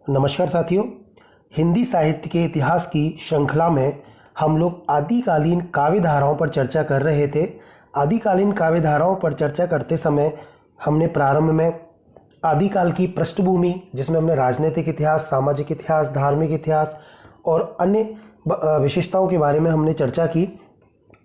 नमस्कार साथियों। हिंदी साहित्य के इतिहास की श्रृंखला में हम लोग आदिकालीन काव्य धाराओं पर चर्चा कर रहे थे। आदिकालीन काव्य धाराओं पर चर्चा करते समय हमने प्रारंभ में आदिकाल की पृष्ठभूमि, जिसमें हमने राजनीतिक इतिहास, सामाजिक इतिहास, धार्मिक इतिहास और अन्य विशेषताओं के बारे में हमने चर्चा की।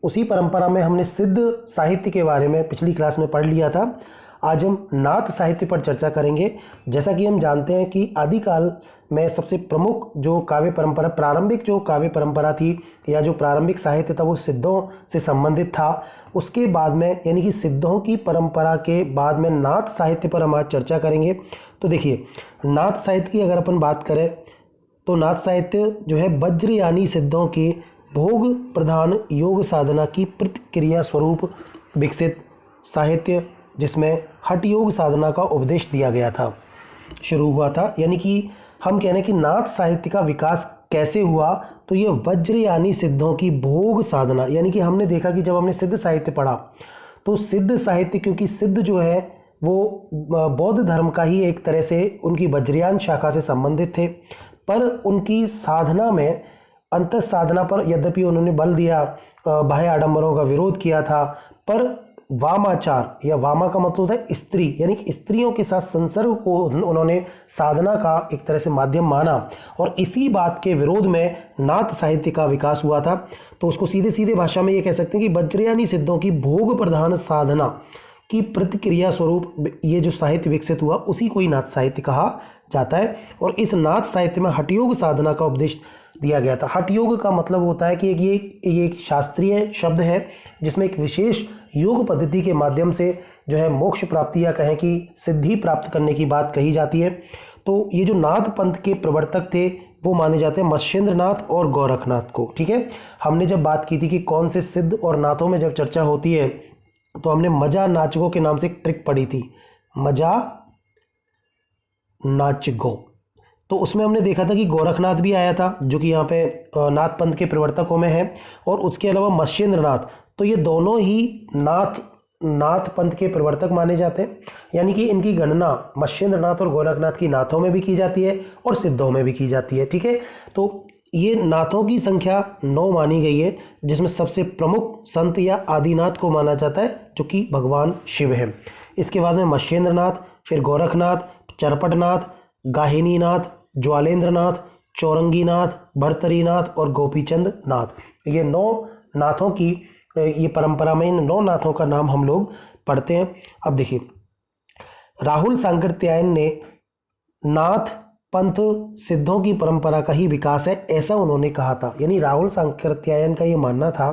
उसी परंपरा में हमने सिद्ध साहित्य के बारे में पिछली क्लास में पढ़ लिया था। आज हम नाथ साहित्य पर चर्चा करेंगे। जैसा कि हम जानते हैं कि आदिकाल में सबसे प्रमुख जो काव्य परंपरा, प्रारंभिक जो काव्य परंपरा थी या जो प्रारंभिक साहित्य था, वो सिद्धों से संबंधित था। उसके बाद में यानी कि सिद्धों की परंपरा के बाद में नाथ साहित्य पर हम आज चर्चा करेंगे। तो देखिए, नाथ साहित्य की अगर अपन बात करें तो नाथ साहित्य जो है वज्रयानी सिद्धों के भोग प्रधान योग साधना की प्रतिक्रिया स्वरूप विकसित साहित्य, जिसमें हठ योग साधना का उपदेश दिया गया था, शुरू हुआ था। यानी कि हम कह रहे हैं कि नाथ साहित्य का विकास कैसे हुआ, तो ये वज्रयानी सिद्धों की भोग साधना, यानी कि हमने देखा कि जब हमने सिद्ध साहित्य पढ़ा तो सिद्ध साहित्य, क्योंकि सिद्ध जो है वो बौद्ध धर्म का ही एक तरह से उनकी वज्रयान शाखा से संबंधित थे, पर उनकी साधना में अंतः साधना पर यद्यपि उन्होंने बल दिया, बाह्य आडंबरों का विरोध किया था, पर वामाचार या वामा का मतलब होता है स्त्री, यानी कि स्त्रियों के साथ संसर्ग को उन्होंने साधना का एक तरह से माध्यम माना, और इसी बात के विरोध में नाथ साहित्य का विकास हुआ था। तो उसको सीधे सीधे भाषा में ये कह सकते हैं कि वज्रयानी सिद्धों की भोग प्रधान साधना की प्रतिक्रिया स्वरूप ये जो साहित्य विकसित हुआ, उसी को ही नाथ साहित्य कहा जाता है। और इस नाथ साहित्य में हठयोग साधना का उपदेश दिया गया था। हठ योग का मतलब होता है कि ये एक शास्त्रीय शब्द है, जिसमें एक विशेष योग पद्धति के माध्यम से जो है मोक्ष प्राप्ति या कहें कि सिद्धि प्राप्त करने की बात कही जाती है। तो ये जो नाथ पंथ के प्रवर्तक थे वो माने जाते हैं मत्स्येंद्र नाथ और गोरखनाथ को। ठीक है, हमने जब बात की थी कि कौन से सिद्ध और नाथों में जब चर्चा होती है तो हमने मजा नाचगो के नाम से एक ट्रिक पढ़ी थी, मजा नाचगो। तो उसमें हमने देखा था कि गोरखनाथ भी आया था, जो कि यहाँ पे नाथ पंथ के प्रवर्तकों में है, और उसके अलावा मत्स्येंद्र नाथ। तो ये दोनों ही नाथ पंथ के प्रवर्तक माने जाते हैं। यानी कि इनकी गणना मत्स्येंद्र नाथ और गोरखनाथ की नाथों में भी की जाती है और सिद्धों में भी की जाती है। ठीक है, तो ये नाथों की संख्या 9 मानी गई है, जिसमें सबसे प्रमुख संत या आदिनाथ को माना जाता है, जो कि भगवान शिव है। इसके बाद में मत्स्येंद्र नाथ, फिर गोरखनाथ, चरपटनाथ, गाहिनीनाथ, ज्वालेंद्रनाथ, चौरंगीनाथ, भर्तरीनाथ और गोपीचंद नाथ। ये 9 नाथों की ये परंपरा में इन 9 नाथों का नाम हम लोग पढ़ते हैं। अब देखिए, राहुल सांकृत्यायन ने नाथ पंथ सिद्धों की परंपरा का ही विकास है, ऐसा उन्होंने कहा था। यानी राहुल सांकृत्यायन का ये मानना था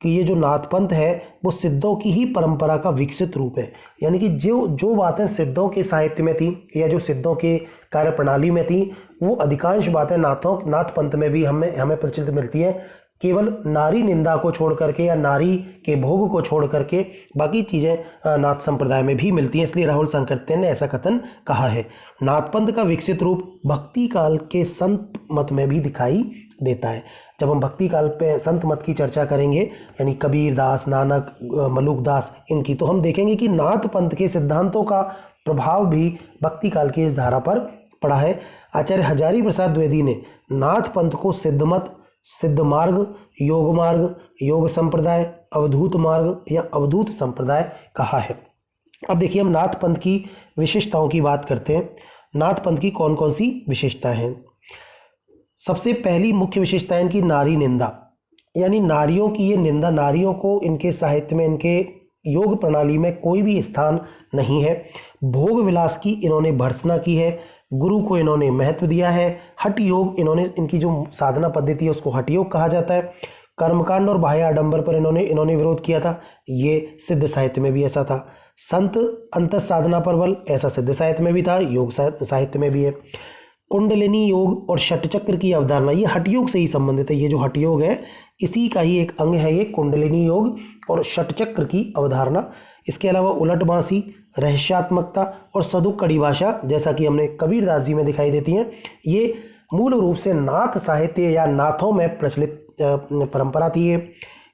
कि ये जो नाथ पंथ है वो सिद्धों की ही परंपरा का विकसित रूप है। यानी कि जो बातें सिद्धों के साहित्य में थी या जो सिद्धों के कार्य प्रणाली में थी, वो अधिकांश बातें नाथ पंथ में भी हमें प्रचलित मिलती है। केवल नारी निंदा को छोड़ करके या नारी के भोग को छोड़ करके बाकी चीज़ें नाथ संप्रदाय में भी मिलती हैं। इसलिए राहुल सांकृत्यायन ने ऐसा कथन कहा है। नाथ पंथ का विकसित रूप भक्ति काल के संत मत में भी दिखाई देता है। जब हम भक्ति काल पे संत मत की चर्चा करेंगे, यानी कबीर दास, नानक, मलूक दास, इनकी, तो हम देखेंगे कि नाथ पंथ के सिद्धांतों का प्रभाव भी भक्ति काल की इस धारा पर पड़ा है। आचार्य हजारी प्रसाद द्विवेदी ने नाथ पंथ को सिद्ध मत, सिद्ध मार्ग, योग संप्रदाय, अवधूत मार्ग या अवधूत संप्रदाय कहा है। अब देखिए, हम नाथ पंथ की विशेषताओं की बात करते हैं। नाथ पंथ की कौन कौन सी विशेषताएं हैं? सबसे पहली मुख्य विशेषता इनकी नारी निंदा, यानी नारियों की ये निंदा, नारियों को इनके साहित्य में, इनके योग प्रणाली में कोई भी स्थान नहीं है। भोग विलास की इन्होंने भर्त्सना की है, गुरु को इन्होंने महत्व दिया है। हठ योग, इनकी जो साधना पद्धति है उसको हठ योग कहा जाता है। कर्मकांड और बाह्य आडंबर पर इन्होंने विरोध किया था, ये सिद्ध साहित्य में भी ऐसा था। संत अंतः साधना पर बल, ऐसा सिद्ध साहित्य में भी था, योग साहित्य में भी है। कुंडलिनी योग और षटचक्र की अवधारणा, ये हठ योग से ही संबंधित है। ये जो हठ योग है इसी का ही एक अंग है ये कुंडलिनी योग और षटचक्र की अवधारणा। इसके अलावा उलट बांसी, रहस्यात्मकता और सदुक कड़ी भाषा, जैसा कि हमने कबीरदास जी में दिखाई देती हैं, ये मूल रूप से नाथ साहित्य या नाथों में प्रचलित परंपरा थी ये।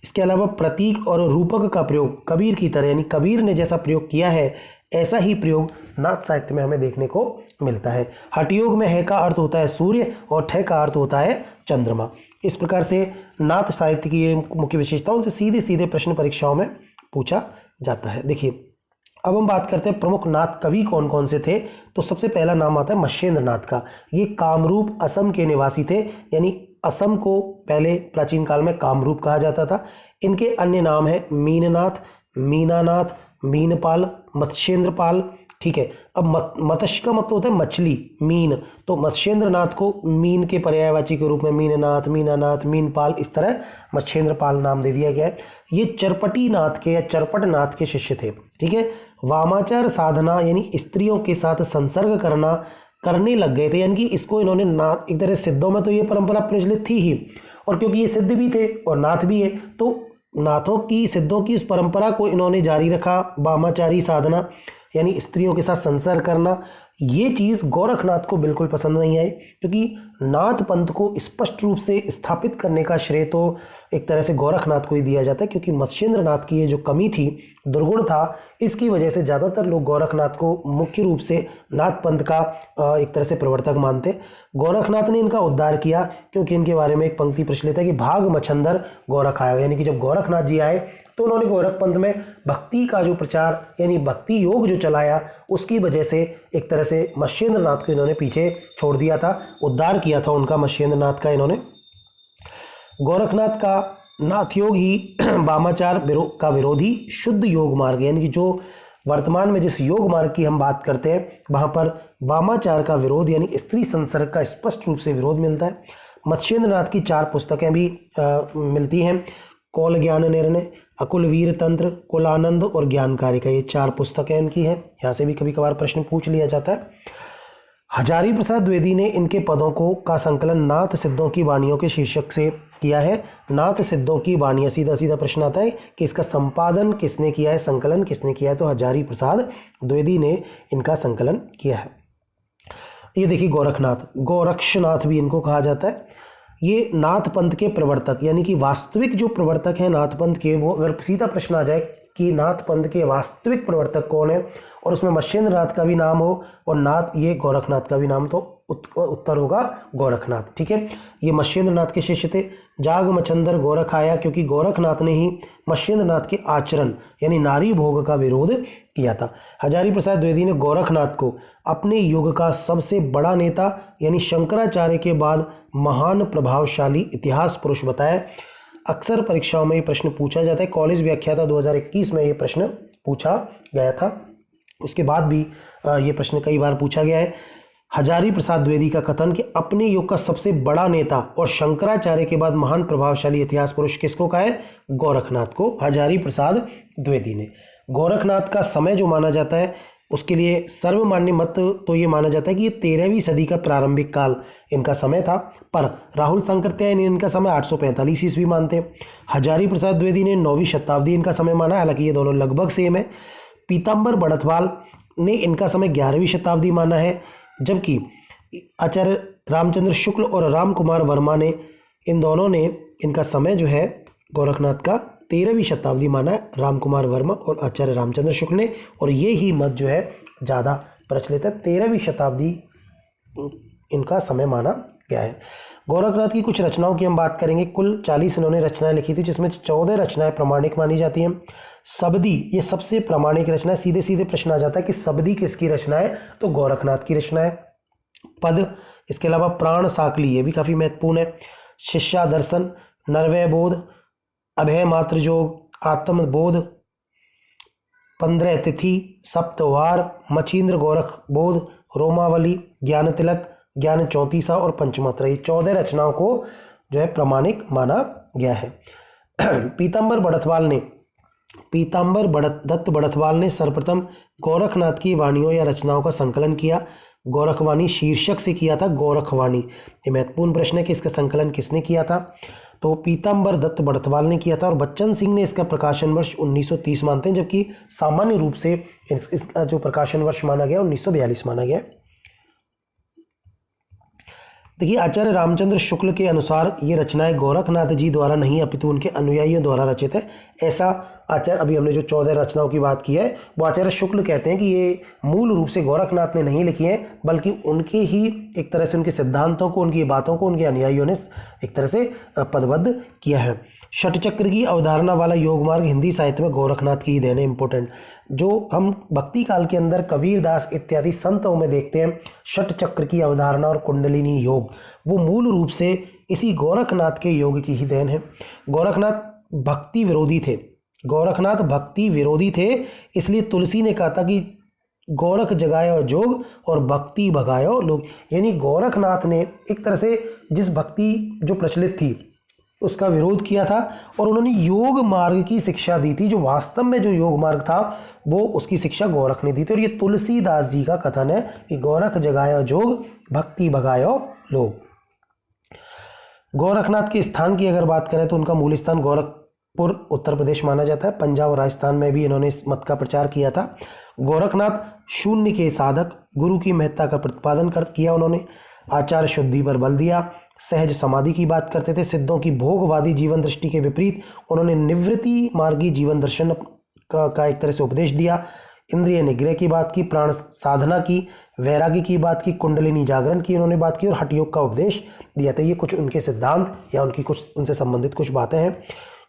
इसके अलावा प्रतीक और रूपक का प्रयोग कबीर की तरह, यानी कबीर ने जैसा प्रयोग किया है ऐसा ही प्रयोग नाथ साहित्य में हमें देखने को मिलता है। हठयोग में है का अर्थ होता है सूर्य और ठे का अर्थ होता है चंद्रमा। इस प्रकार से नाथ साहित्य की ये मुख्य विशेषताओं से सीधे सीधे प्रश्न परीक्षाओं में पूछा जाता है। देखिए अब हम बात करते हैं प्रमुख नाथ कवि कौन कौन से थे। तो सबसे पहला नाम आता है मत्स्येंद्र नाथ का। ये कामरूप असम के निवासी थे, यानी असम को पहले प्राचीन काल में कामरूप कहा जाता था। इनके अन्य नाम है मीननाथ, मीनानाथ, मीनपाल, मत्स्येंद्रपाल। ठीक है, अब मत्स्य का मतलब होता है मछली, मीन, तो मत्स्येंद्र नाथ को मीन के पर्यायवाची के रूप में मीननाथ, मीनानाथ, मीनपाल, इस तरह मत्स्येंद्रपाल नाम दे दिया गया है। ये चरपटी नाथ के या चरपट नाथ के शिष्य थे। ठीक है, वामाचार साधना यानी स्त्रियों के साथ संसर्ग करने लग गए थे, यानी कि इसको इन्होंने नाथ, एक तरह सिद्धों में तो ये परंपरा प्रचलित थी ही, और क्योंकि ये सिद्ध भी थे और नाथ भी है, तो नाथों की, सिद्धों की इस परंपरा को इन्होंने जारी रखा। वामाचारी साधना यानी स्त्रियों के साथ संसर्ग करना, ये चीज़ गोरखनाथ को बिल्कुल पसंद नहीं आई, क्योंकि नाथ पंथ को स्पष्ट रूप से स्थापित करने का श्रेय तो एक तरह से गोरखनाथ को ही दिया जाता है, क्योंकि मत्स्येंद्र नाथ की ये जो कमी थी, दुर्गुण था, इसकी वजह से ज़्यादातर लोग गोरखनाथ को मुख्य रूप से नाथ पंथ का एक तरह से प्रवर्तक मानते। गोरखनाथ ने इनका उद्धार किया, क्योंकि इनके बारे में एक पंक्ति प्रचलित है कि भाग मच्छंदर गोरख आयो, यानी कि जब गोरखनाथ जी आए तो उन्होंने गोरख पंथ में भक्ति का जो प्रचार यानी भक्ति योग जो चलाया, उसकी वजह से एक तरह से मत्स्येंद्र नाथ को इन्होंने पीछे छोड़ दिया था, उद्धार किया था उनका मत्स्येंद्र नाथ का इन्होंने। गोरखनाथ का नाथ योग ही वामाचार का विरोधी शुद्ध योग मार्ग, यानी कि जो वर्तमान में जिस योग मार्ग की हम बात करते हैं, वहाँ पर वामाचार का विरोध यानी स्त्री संसर्ग का स्पष्ट रूप से विरोध मिलता है। मत्स्येंद्र नाथ की 4 पुस्तकें भी मिलती हैं, कौल ज्ञान निर्णय, अकुल वीर तंत्र, कुलानंद और ज्ञानकारिका, ये 4 पुस्तकें इनकी हैं। यहाँ से भी कभी कभार प्रश्न पूछ लिया जाता है। हजारी प्रसाद द्विवेदी ने इनके पदों का संकलन नाथ सिद्धों की वाणियों के शीर्षक से किया है। नाथ सिद्धों की वाणियाँ, सीधा सीधा प्रश्न आता है कि इसका संपादन किसने किया है, संकलन किसने किया है, तो हजारी प्रसाद द्विवेदी ने इनका संकलन किया है। ये देखिए गोरखनाथ, गोरक्षनाथ भी इनको कहा जाता है। ये नाथ पंथ के प्रवर्तक, यानी कि वास्तविक जो प्रवर्तक हैं नाथ पंथ के, वो अगर सीधा प्रश्न आ जाए कि नाथ पंथ के वास्तविक प्रवर्तक कौन है, और उसमें मत्स्येंद्र नाथ का भी नाम हो और नाथ ये गोरखनाथ का भी नाम, तो उत्तर होगा गोरखनाथ। ठीक है, ये मत्स्येंद्र नाथ के शिष्य थे। जाग मच्छंदर गोरख आया, क्योंकि गोरखनाथ ने ही मत्स्येंद्र नाथ के आचरण यानी नारी भोग का विरोध किया था। हजारी प्रसाद द्विवेदी ने गोरखनाथ को अपने युग का सबसे बड़ा नेता यानी शंकराचार्य के बाद महान प्रभावशाली इतिहास पुरुष बताया। अक्सर परीक्षाओं में ये प्रश्न पूछा जाता है। कॉलेज व्याख्याता 2021 में ये प्रश्न पूछा गया था, उसके बाद भी ये प्रश्न कई बार पूछा गया है। हजारी प्रसाद द्विवेदी का कथन कि अपने युग का सबसे बड़ा नेता और शंकराचार्य के बाद महान प्रभावशाली इतिहास पुरुष किसको कहा है, गोरखनाथ को, हजारी प्रसाद द्विवेदी ने। गोरखनाथ का समय जो माना जाता है, उसके लिए सर्वमान्य मत तो ये माना जाता है कि ये 13वीं सदी का प्रारंभिक काल इनका समय था, पर राहुल सांकृत्यायन इनका समय 845 ईस्वी मानते हैं। हजारी प्रसाद द्विवेदी ने 9वीं शताब्दी इनका समय माना, हालांकि ये दोनों लगभग सेम है। पीताम्बर बड़थवाल ने इनका समय 11वीं शताब्दी माना है, जबकि आचार्य रामचंद्र शुक्ल और राम कुमार वर्मा ने, इन दोनों ने इनका समय जो है गोरखनाथ का 13वीं शताब्दी माना है, राम कुमार वर्मा और आचार्य रामचंद्र शुक्ल ने, और ये ही मत जो है ज़्यादा प्रचलित है, 13वीं शताब्दी इनका समय माना गया है। गोरखनाथ की कुछ रचनाओं की हम बात करेंगे। कुल 40 इन्होंने रचनाएं लिखी थी, जिसमें 14 रचनाएं प्रामाणिक मानी जाती हैं। सबदी ये सबसे प्रामाणिक रचना है। सीधे सीधे प्रश्न आ जाता है कि सबदी किसकी रचना है, तो गोरखनाथ की रचना है। पद, इसके अलावा प्राण साकली, ये भी काफ़ी महत्वपूर्ण है। शिष्या दर्शन, नरवय बोध, अभय मात्र जोग, आत्मबोध, 15 तिथि, सप्तवार, मचींद्र गोरख बोध, रोमावली, ज्ञान तिलक, ज्ञान चौतीसा और पंचमात्रा, ये 14 रचनाओं को जो है प्रामाणिक माना गया है। पीताम्बर दत्त बड़थवाल ने सर्वप्रथम गोरखनाथ की वाणियों या रचनाओं का संकलन किया। गोरखवाणी शीर्षक से किया था, गोरखवाणी। ये महत्वपूर्ण प्रश्न है कि इसका संकलन किसने किया था, तो पीताम्बर दत्त बड़थवाल ने किया था, और बच्चन सिंह ने इसका प्रकाशन वर्ष 1930 मानते हैं, जबकि सामान्य रूप से इसका जो प्रकाशन वर्ष माना गया 1942 माना गया। देखिए, आचार्य रामचंद्र शुक्ल के अनुसार ये रचनाएं गोरखनाथ जी द्वारा नहीं अपितु उनके अनुयायियों द्वारा रचित है। ऐसा आचार्य, अभी हमने जो 14 रचनाओं की बात की है वो आचार्य शुक्ल कहते हैं कि ये मूल रूप से गोरखनाथ ने नहीं लिखी हैं, बल्कि उनके ही एक तरह से उनके सिद्धांतों को, उनकी बातों को उनके अनुयायियों ने एक तरह से पदबद्ध किया है। षटचक्र की अवधारणा वाला योग मार्ग हिंदी साहित्य में गोरखनाथ की ही देन है। इंपॉर्टेंट, जो हम भक्ति काल के अंदर कबीरदास इत्यादि संतों में देखते हैं षटचक्र की अवधारणा और कुंडलिनी योग, वो मूल रूप से इसी गोरखनाथ के योग की ही देन है। गोरखनाथ भक्ति विरोधी थे, गोरखनाथ भक्ति विरोधी थे, इसलिए तुलसी ने कहा था कि गोरख जगायो जोग और भक्ति भगायो लोग। यानी गोरखनाथ ने एक तरह से जिस भक्ति जो प्रचलित थी उसका विरोध किया था और उन्होंने योग मार्ग की शिक्षा दी थी। जो वास्तव में जो योग मार्ग था वो उसकी शिक्षा गोरख ने दी थी। और ये तुलसीदास जी का कथन है कि गोरख जगायो जोग भक्ति भगायो लोग। गोरखनाथ के स्थान की अगर बात करें तो उनका मूल स्थान गोरखपुर उत्तर प्रदेश माना जाता है। पंजाब और राजस्थान में भी इन्होंने इस मत का प्रचार किया था। गोरखनाथ शून्य के साधक, गुरु की महत्ता का प्रतिपादन किया उन्होंने। आचार शुद्धि पर बल दिया, सहज समाधि की बात करते थे। सिद्धों की भोगवादी जीवन दृष्टि के विपरीत उन्होंने निवृत्ति मार्गी जीवन दर्शन का एक तरह से उपदेश दिया। इंद्रिय निग्रह की बात की, प्राण साधना की, वैराग्य की बात की, कुंडलिनी जागरण की उन्होंने बात की और हठ योग का उपदेश दिया था। ये कुछ उनके सिद्धांत या उनकी कुछ उनसे संबंधित कुछ बातें हैं।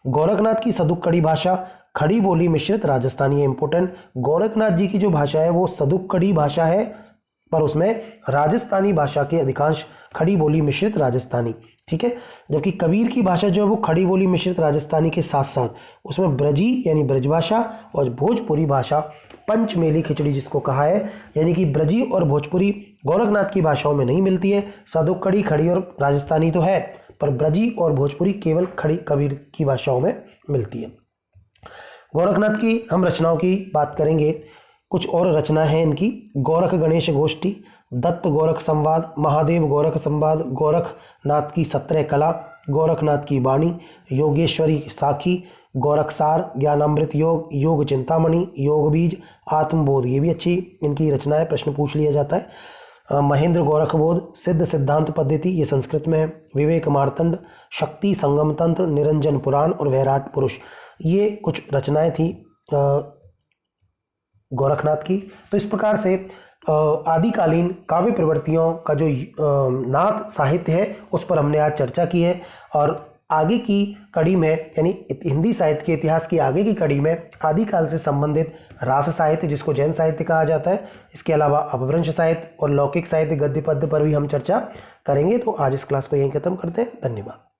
गोरखनाथ की सदुक्कड़ी भाषा, खड़ी बोली मिश्रित राजस्थानी है। इंपोर्टेंट, गोरखनाथ जी की जो भाषा है वो सदुक्कड़ी भाषा है, पर उसमें राजस्थानी भाषा के अधिकांश खड़ी बोली मिश्रित राजस्थानी, ठीक है। जबकि कबीर की भाषा जो है वो खड़ी बोली मिश्रित राजस्थानी के साथ साथ उसमें ब्रजी यानी ब्रजभाषा और भोजपुरी भाषा, पंचमेली खिचड़ी जिसको कहा है, यानी कि ब्रजी और भोजपुरी गोरखनाथ की भाषाओं में नहीं मिलती है। सदुक्कड़ी, खड़ी और राजस्थानी तो है, पर ब्रजी और भोजपुरी केवल खड़ी कबीर की भाषाओं में मिलती है। गोरखनाथ की हम रचनाओं की बात करेंगे। कुछ और रचना है इनकी: गोरख गणेश गोष्ठी, दत्त गोरख संवाद, महादेव गोरख संवाद, गोरखनाथ की 17 कला, गोरखनाथ की वाणी, योगेश्वरी साखी, गोरखसार, ज्ञानामृत योग, योग चिंतामणि, योग बीज, आत्मबोध, ये भी अच्छी इनकी रचना है, प्रश्न पूछ लिया जाता है। महेंद्र गोरखबोध, सिद्ध सिद्धांत पद्धति, ये संस्कृत में है। विवेक मार्तंड, शक्ति संगम तंत्र, निरंजन पुराण और वैराट पुरुष, ये कुछ रचनाएं थी गोरखनाथ की। तो इस प्रकार से आदिकालीन काव्य प्रवृत्तियों का जो नाथ साहित्य है उस पर हमने आज चर्चा की है। और आगे की कड़ी में, यानी हिंदी साहित्य के इतिहास की आगे की कड़ी में, आदिकाल से संबंधित रास साहित्य जिसको जैन साहित्य कहा जाता है, इसके अलावा अपभ्रंश साहित्य और लौकिक साहित्य गद्य पद्य पर भी हम चर्चा करेंगे। तो आज इस क्लास को यहीं खत्म करते हैं। धन्यवाद।